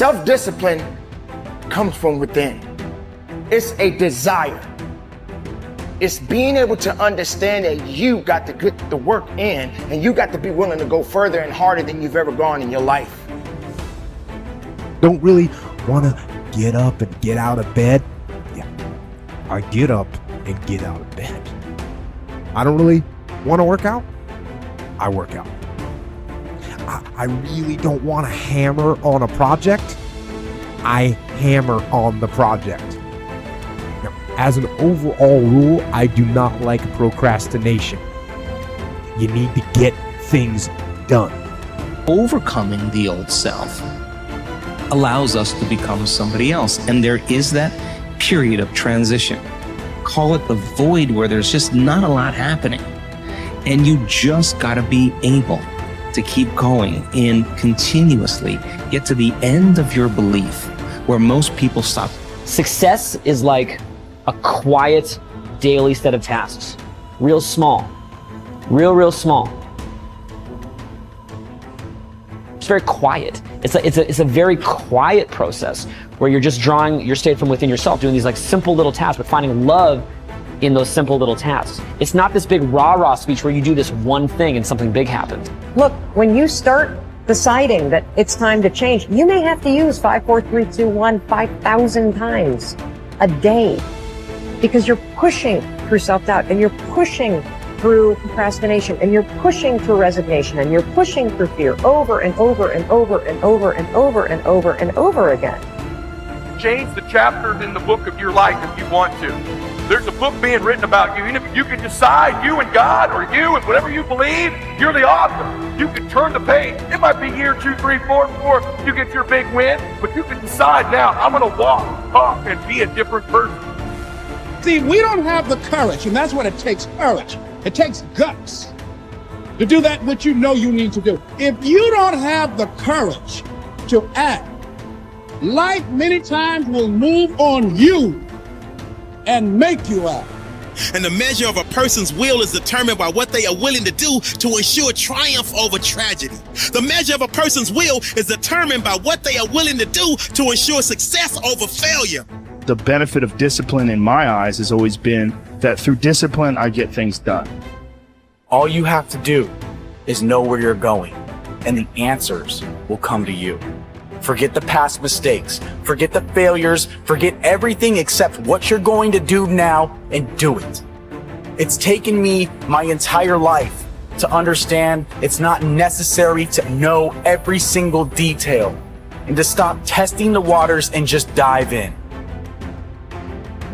Self-discipline comes from within. It's a desire. It's being able to understand that you got to get the work in and you got to be willing to go further and harder than you've ever gone in your life. Don't really want to get up and get out of bed. Yeah, I get up and get out of bed. I don't really want to work out. I work out. I really don't want to hammer on a project. I hammer on the project. Now, as an overall rule, I do not like procrastination. You need to get things done. Overcoming the old self allows us to become somebody else. And there is that period of transition. Call it the void where there's just not a lot happening. And you just got to be able to keep going and continuously get to the end of your belief where most people stop. Success is like a quiet daily set of tasks. Real small. Real small. It's very quiet. It's a very quiet process where you're just drawing your state from within yourself, doing these like simple little tasks, but finding love in those simple little tasks. It's not this big rah-rah speech where you do this one thing and something big happens. Look, when you start deciding that it's time to change, you may have to use 5, 4, 3, 2, 1, 5,000 times a day because you're pushing through self-doubt and you're pushing through procrastination and you're pushing through resignation and you're pushing through fear over and over and over and over and over and over and over again. Change the chapters in the book of your life if you want to. There's a book being written about you. And if you can decide, you and God, or you and whatever you believe, you're the author. You can turn the page. It might be year 2, 3, 4 before you get your big win, but you can decide now, I'm going to walk, talk, and be a different person. See, we don't have the courage, and that's what it takes, courage. It takes guts to do that which you know you need to do. If you don't have the courage to act, life many times will move on you and make you act. And the measure of a person's will is determined by what they are willing to do to ensure triumph over tragedy. The measure of a person's will is determined by what they are willing to do to ensure success over failure. The benefit of discipline in my eyes has always been that through discipline, I get things done. All you have to do is know where you're going, and the answers will come to you. Forget the past mistakes, forget the failures, forget everything except what you're going to do now and do it. It's taken me my entire life to understand it's not necessary to know every single detail and to stop testing the waters and just dive in.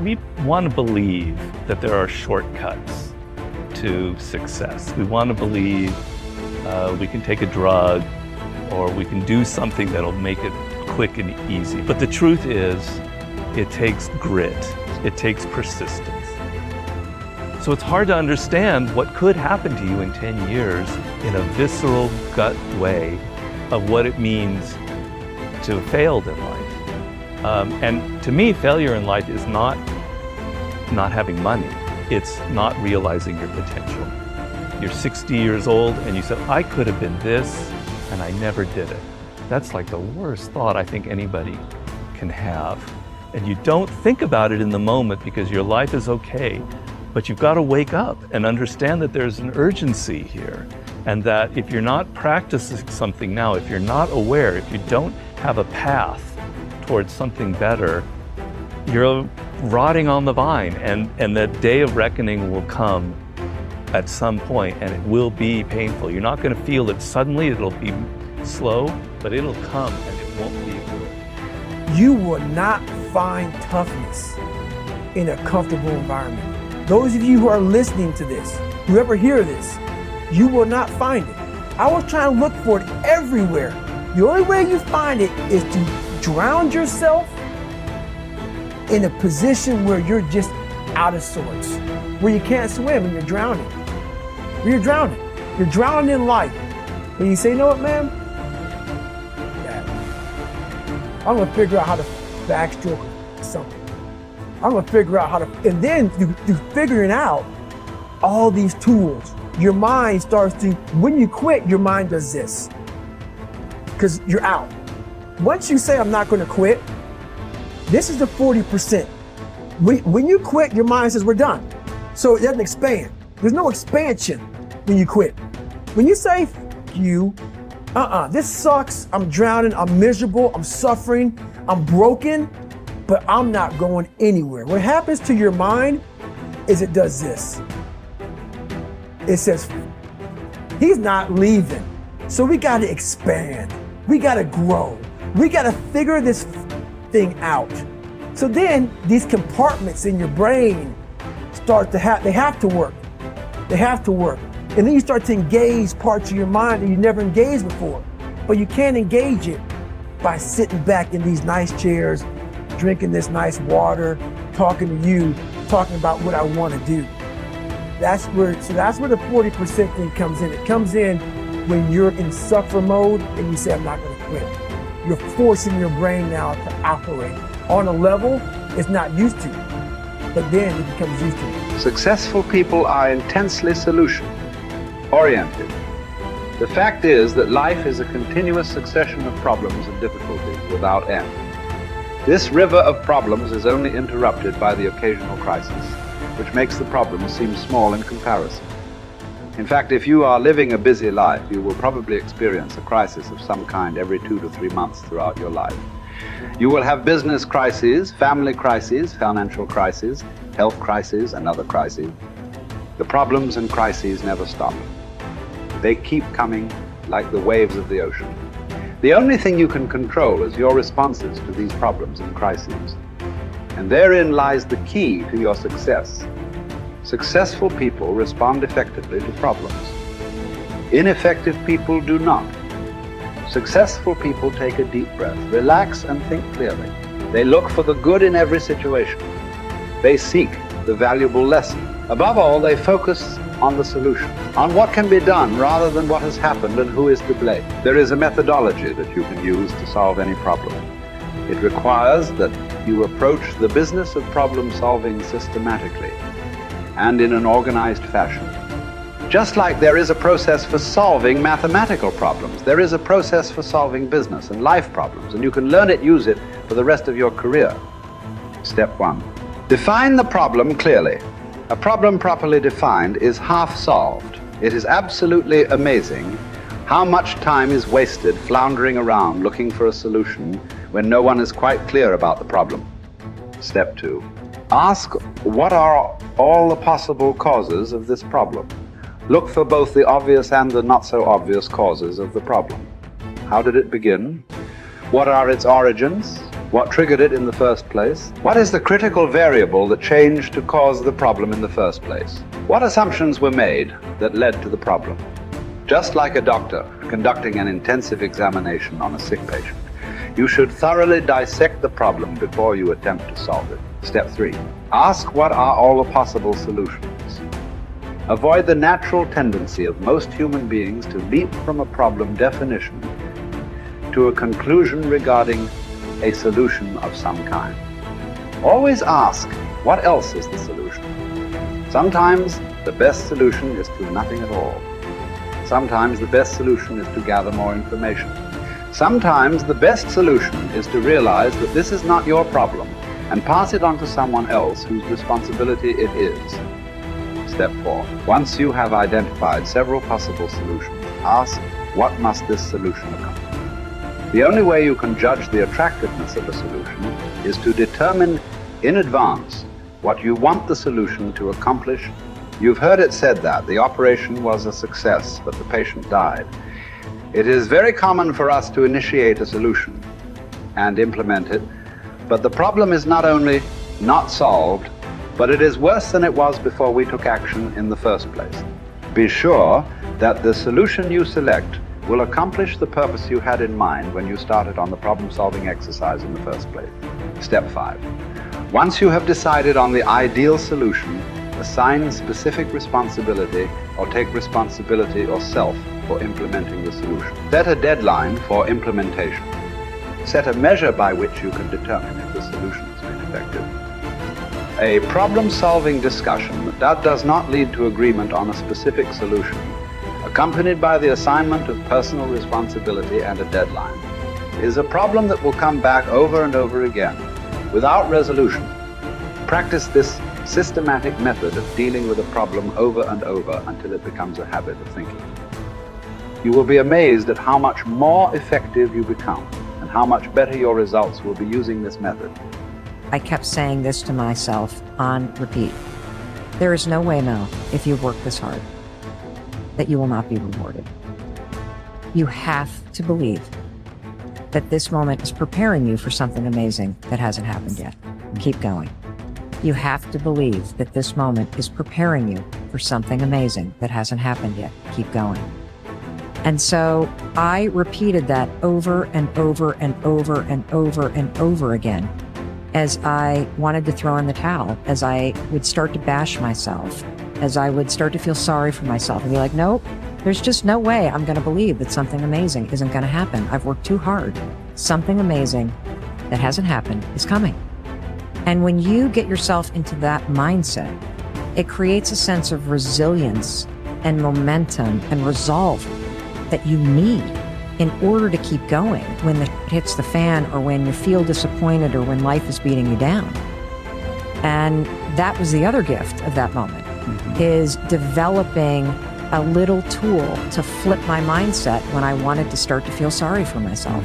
We want to believe that there are shortcuts to success. We want to believe we can take a drug or we can do something that'll make it quick and easy. But the truth is, it takes grit. It takes persistence. So it's hard to understand what could happen to you in 10 years in a visceral gut way of what it means to have failed in life. And to me, failure in life is not having money. It's not realizing your potential. You're 60 years old and you said, I could have been this, and I never did it. That's like the worst thought I think anybody can have. And you don't think about it in the moment because your life is okay, but you've got to wake up and understand that there's an urgency here. And that if you're not practicing something now, if you're not aware, if you don't have a path towards something better, you're rotting on the vine, and the day of reckoning will come at some point, and it will be painful. You're not going to feel it suddenly, it'll be slow, but it'll come and it won't be good. You will not find toughness in a comfortable environment. Those of you who are listening to this, whoever hear this, you will not find it. I was trying to look for it everywhere. The only way you find it is to drown yourself in a position where you're just out of sorts, where you can't swim and you're drowning. Where you're drowning. You're drowning in life. And you say, you know what, man? I'm gonna figure out how to backstroke something. I'm gonna figure out how to, and then you figuring out all these tools. Your mind starts to, when you quit, your mind does this. Because you're out. once you say, I'm not going to quit, this is the 40%. When you quit, your mind says, we're done. So it doesn't expand. There's no expansion when you quit. When you say, you, this sucks, I'm drowning, I'm miserable, I'm suffering, I'm broken, but I'm not going anywhere. What happens to your mind is it does this. It says, he's not leaving. So we got to expand. We got to grow. We got to figure this thing out. So then these compartments in your brain start to they have to work. They have to work. And then you start to engage parts of your mind that you never engaged before. But you can't engage it by sitting back in these nice chairs, drinking this nice water, talking to you, talking about what I want to do. That's where the 40% thing comes in. It comes in when you're in suffer mode and you say, I'm not going to quit. You're forcing your brain now to operate on a level it's not used to, but then it becomes used to. Successful people are intensely solution-oriented. The fact is that life is a continuous succession of problems and difficulties without end. This river of problems is only interrupted by the occasional crisis, which makes the problem seem small in comparison. In fact, if you are living a busy life, you will probably experience a crisis of some kind every 2 to 3 months throughout your life. You will have business crises, family crises, financial crises, health crises, and other crises. The problems and crises never stop. They keep coming like the waves of the ocean. The only thing you can control is your responses to these problems and crises. And therein lies the key to your success. Successful people respond effectively to problems. Ineffective people do not. Successful people take a deep breath, relax and think clearly. They look for the good in every situation. They seek the valuable lesson. Above all, they focus on the solution, on what can be done rather than what has happened and who is to blame. There is a methodology that you can use to solve any problem. It requires that you approach the business of problem solving systematically and in an organized fashion. Just like there is a process for solving mathematical problems, there is a process for solving business and life problems, and you can learn it, use it for the rest of your career. Step 1. Define the problem clearly. A problem properly defined is half solved. It is absolutely amazing how much time is wasted floundering around looking for a solution when no one is quite clear about the problem. Step 2. Ask what are all the possible causes of this problem. Look for both the obvious and the not so obvious causes of the problem. How did it begin? What are its origins? What triggered it in the first place? What is the critical variable that changed to cause the problem in the first place? What assumptions were made that led to the problem? Just like a doctor conducting an intensive examination on a sick patient, you should thoroughly dissect the problem before you attempt to solve it. Step 3. Ask what are all the possible solutions. Avoid the natural tendency of most human beings to leap from a problem definition to a conclusion regarding a solution of some kind. Always ask, what else is the solution? Sometimes the best solution is to nothing at all. Sometimes the best solution is to gather more information. Sometimes the best solution is to realize that this is not your problem and pass it on to someone else whose responsibility it is. Step 4. Once you have identified several possible solutions, ask, what must this solution accomplish? The only way you can judge the attractiveness of a solution is to determine in advance what you want the solution to accomplish. You've heard it said that the operation was a success, but the patient died. It is very common for us to initiate a solution and implement it, but the problem is not only not solved, but it is worse than it was before we took action in the first place. Be sure that the solution you select will accomplish the purpose you had in mind when you started on the problem-solving exercise in the first place. Step 5. Once you have decided on the ideal solution, assign specific responsibility or take responsibility yourself for implementing the solution. Set a deadline for implementation. Set a measure by which you can determine if the solution has been effective. A problem-solving discussion that does not lead to agreement on a specific solution, accompanied by the assignment of personal responsibility and a deadline, is a problem that will come back over and over again without resolution. Practice this systematic method of dealing with a problem over and over until it becomes a habit of thinking. You will be amazed at how much more effective you become and how much better your results will be using this method. I kept saying this to myself on repeat. There is no way, Mel, if you work this hard, that you will not be rewarded. You have to believe that this moment is preparing you for something amazing that hasn't happened yet. Keep going. You have to believe that this moment is preparing you for something amazing that hasn't happened yet. Keep going. And so I repeated that over and over and over and over and over again as I wanted to throw in the towel, as I would start to bash myself, as I would start to feel sorry for myself and be like, nope, there's just no way I'm going to believe that something amazing isn't going to happen. I've worked too hard. Something amazing that hasn't happened is coming. And when you get yourself into that mindset, it creates a sense of resilience and momentum and resolve that you need in order to keep going when the shit hits the fan or when you feel disappointed or when life is beating you down. And that was the other gift of that moment, is developing a little tool to flip my mindset when I wanted to start to feel sorry for myself.